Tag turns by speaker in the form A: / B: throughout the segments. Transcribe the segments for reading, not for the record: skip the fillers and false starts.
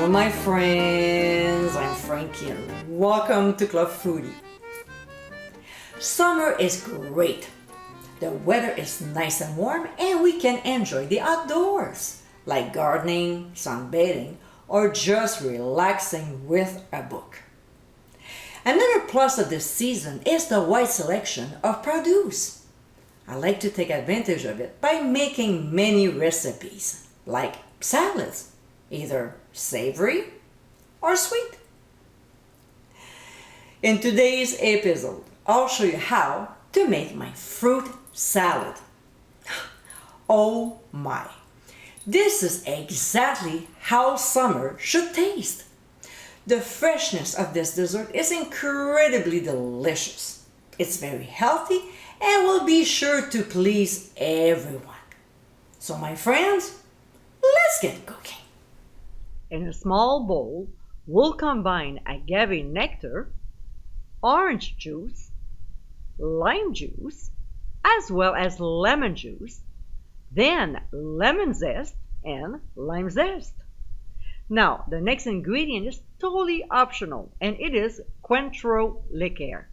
A: Hello my friends, I'm Frankie and welcome to Club Foodie. Summer is great. The weather is nice and warm and we can enjoy the outdoors, like gardening, sunbathing, or just relaxing with a book. Another plus of this season is the wide selection of produce. I like to take advantage of it by making many recipes, like salads, either savory or sweet. In today's episode, I'll show you how to make my fruit salad. Oh my! This is exactly how summer should taste. The freshness of this dessert is incredibly delicious. It's very healthy and will be sure to please everyone. So my friends, let's get cooking. In a small bowl, we'll combine agave nectar, orange juice, lime juice, as well as lemon juice, then lemon zest and lime zest. Now, the next ingredient is totally optional, and it is Cointreau liqueur.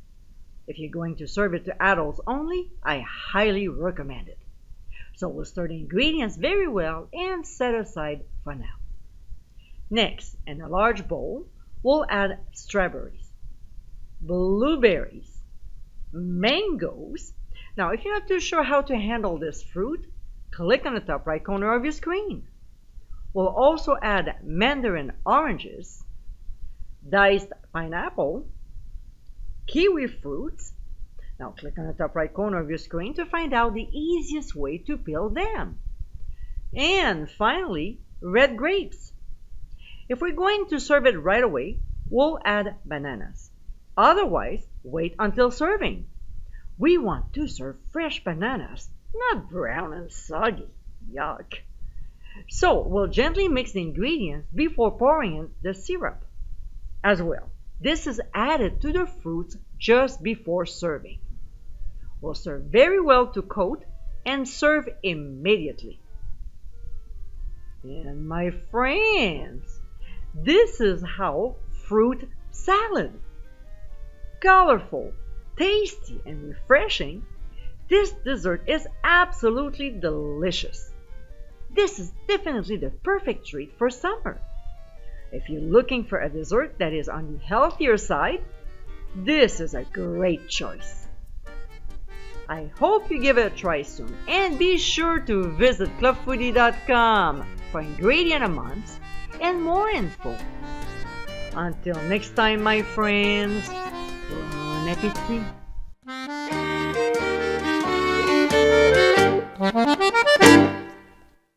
A: If you're going to serve it to adults only, I highly recommend it. So we'll stir the ingredients very well and set aside for now. Next, in a large bowl, we'll add strawberries, blueberries, mangoes. Now, if you're not too sure how to handle this fruit, click on the top right corner of your screen. We'll also add mandarin oranges, diced pineapple, kiwi fruits. Now click on the top right corner of your screen to find out the easiest way to peel them. And finally, red grapes. If we're going to serve it right away, we'll add bananas. Otherwise, wait until serving. We want to serve fresh bananas, not brown and soggy. Yuck. So we'll gently mix the ingredients before pouring in the syrup. As well, this is added to the fruits just before serving. We'll serve very well to coat and serve immediately. And my friends, this is how fruit salad. Colorful, tasty, and refreshing, this dessert is absolutely delicious. This is definitely the perfect treat for summer. If you're looking for a dessert that is on the healthier side, this is a great choice. I hope you give it a try soon, and be sure to visit clubfoodie.com for ingredient amounts and more info. Until next time, my friends, bon appétit!